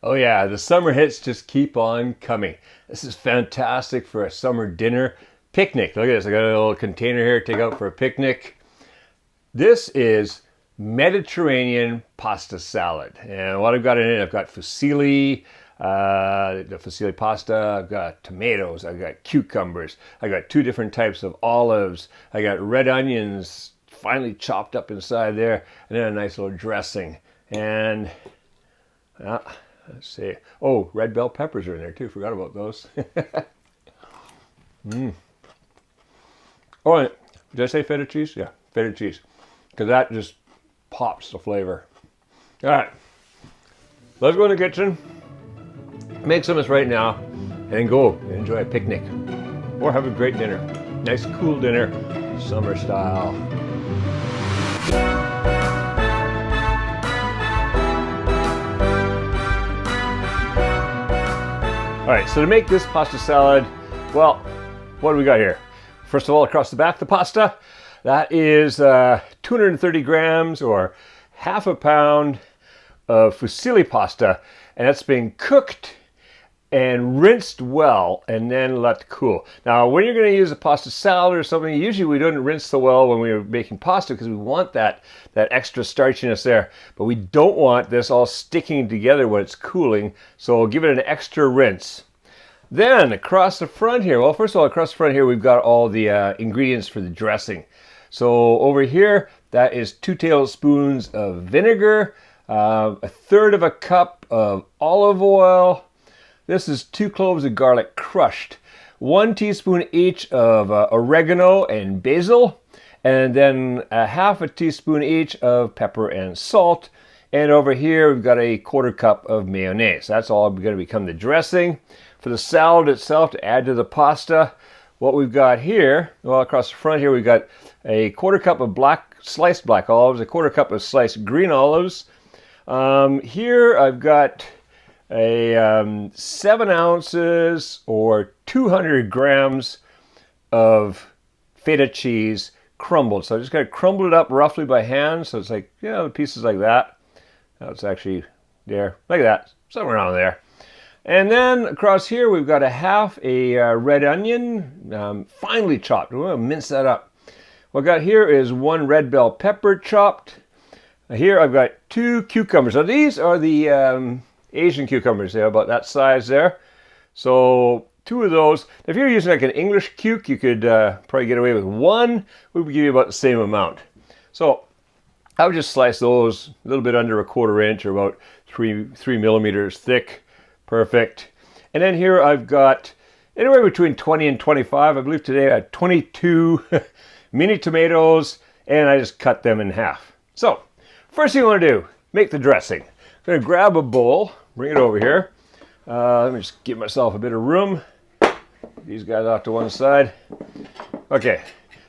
Oh yeah, the summer hits just keep on coming. This is fantastic for a summer dinner picnic. Look at this, I got a little container here to take out for a picnic. This is Mediterranean pasta salad. And what I've got in it, I've got fusilli, the fusilli pasta, I've got tomatoes, I've got cucumbers, I've got two different types of olives, I got red onions finely chopped up inside there, and then a nice little dressing. And let's see. Oh, red bell peppers are in there too. Forgot about those. Oh, and did I say feta cheese? Yeah, feta cheese. Because that just pops the flavor. All right, let's go in the kitchen, make some of this right now, and go and enjoy a picnic. Or have a great dinner. Nice cool dinner, summer style. All right, so to make this pasta salad, well, what do we got here? First of all, across the back, the pasta, that is 230 grams or half a pound of fusilli pasta, and that's been cooked and rinsed well and then let cool. Now, when you're going to use a pasta salad or something, usually we don't rinse so well when we're making pasta because we want that extra starchiness there, but we don't want this all sticking together when it's cooling, so we'll give it an extra rinse. Then across the front here, well, first of all, across the front here, we've got all the ingredients for the dressing. So over here, that is 2 tablespoons of vinegar, a third of a cup of olive oil. This is 2 cloves of garlic crushed, 1 teaspoon each of oregano and basil, and then a half a teaspoon each of pepper and salt. And over here, we've got a 1/4 cup of mayonnaise. That's all going to become the dressing. For the salad itself, to add to the pasta, what we've got here, well, across the front here, we've got a 1/4 cup of sliced black olives, a 1/4 cup of sliced green olives. Here I've got a 7 ounces or 200 grams of feta cheese crumbled. So I just got to crumble it up roughly by hand. So it's like, pieces like that. That's actually there, like that, somewhere around there. And then across here, we've got a half a red onion, finely chopped. We're going to mince that up. What I've got here is 1 red bell pepper chopped. Here I've got 2 cucumbers. Now these are the Asian cucumbers. They're about that size there. So 2 of those. If you're using like an English cuke, you could probably get away with 1. We would give you about the same amount. So I would just slice those a little bit under a 1/4 inch or about 3 millimeters thick. Perfect. And then here I've got anywhere between 20 and 25. I believe today I had 22 mini tomatoes, and I just cut them in half. So first thing I want to do, make the dressing. I'm going to grab a bowl, bring it over here. Let me just give myself a bit of room. These guys off to one side. Okay,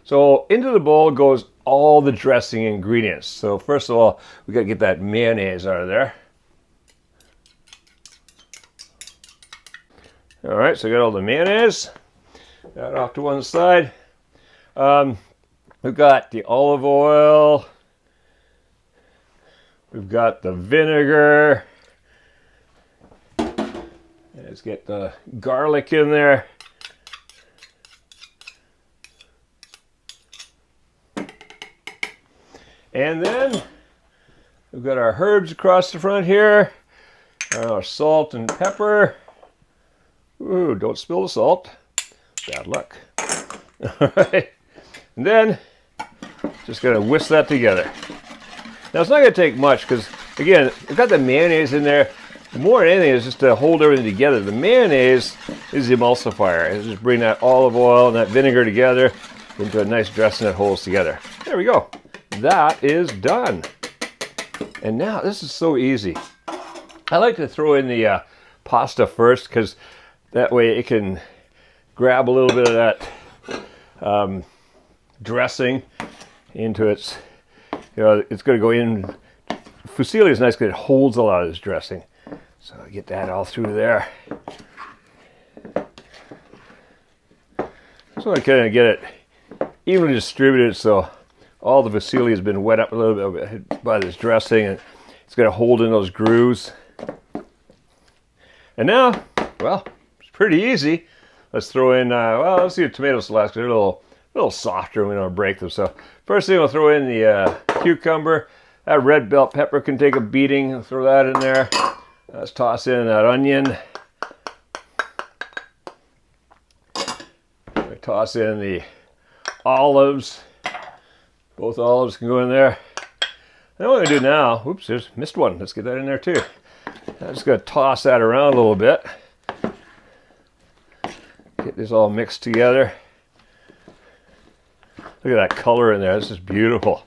so into the bowl goes all the dressing ingredients. So first of all, we got to get that mayonnaise out of there. All right, so I got all the mayonnaise. That off to one side. We've got the olive oil. We've got the vinegar. Let's get the garlic in there. And then we've got our herbs across the front here. Our salt and pepper. Ooh, don't spill the salt. Bad luck. All right. And then just going to whisk that together. Now it's not going to take much because, again, I've got the mayonnaise in there. More than anything is just to hold everything together. The mayonnaise is the emulsifier. It's just bring that olive oil and that vinegar together into a nice dressing that holds together. There we go. That is done. And now this is so easy. I like to throw in the pasta first because that way it can grab a little bit of that dressing into its, it's going to go in. Fusilli is nice because it holds a lot of this dressing. So I get that all through there. So I kind of get it evenly distributed so all the fusilli has been wet up a little bit by this dressing and it's going to hold in those grooves. And now, well, it's pretty easy. Let's throw in, well, let's see the tomato slices. They're a little softer and we don't break them. So first thing we'll throw in the cucumber. That red bell pepper can take a beating. I'll throw that in there. Let's toss in that onion. Toss in the olives. Both olives can go in there. And what I'm going to do now, oops, there's missed one. Let's get that in there too. I'm just going to toss that around a little bit. Get this all mixed together. Look at that color in there. This is beautiful.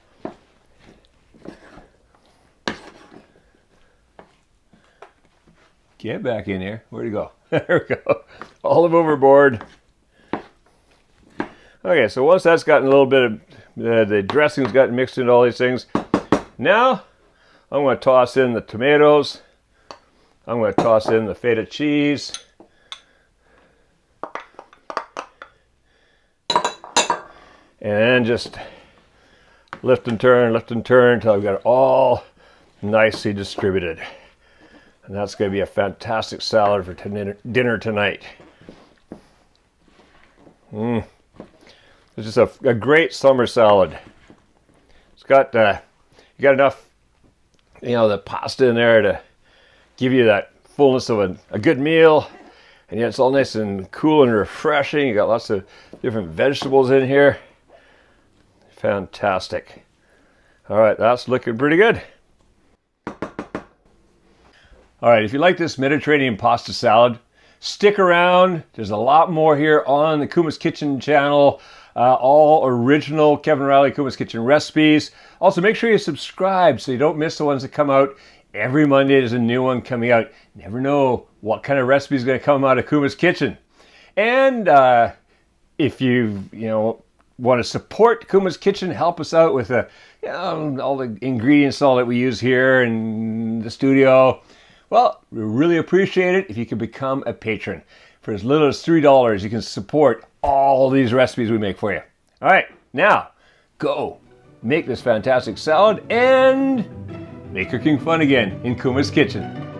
Get back in here. Where'd he go? There we go. Olive overboard. Okay, so once that's gotten a little bit of the dressing's gotten mixed into all these things, now I'm going to toss in the tomatoes. I'm going to toss in the feta cheese. And then just lift and turn until I've got it all nicely distributed. And that's going to be a fantastic salad for dinner tonight. It's just a great summer salad. It's got, you got enough, the pasta in there to give you that fullness of a good meal. And yet it's all nice and cool and refreshing. You got lots of different vegetables in here. Fantastic. All right, that's looking pretty good. All right, if you like this Mediterranean pasta salad, stick around. There's a lot more here on the Kuma's Kitchen channel. All original Kevin Riley Kuma's Kitchen recipes. Also, make sure you subscribe so you don't miss the ones that come out. Every Monday there's a new one coming out. You never know what kind of recipe is going to come out of Kuma's Kitchen. And if you want to support Kuma's Kitchen, help us out with all the ingredients, all that we use here in the studio. Well, we really appreciate it if you can become a patron. For as little as $3, you can support all these recipes we make for you. All right, now go make this fantastic salad and make cooking fun again in Kuma's Kitchen.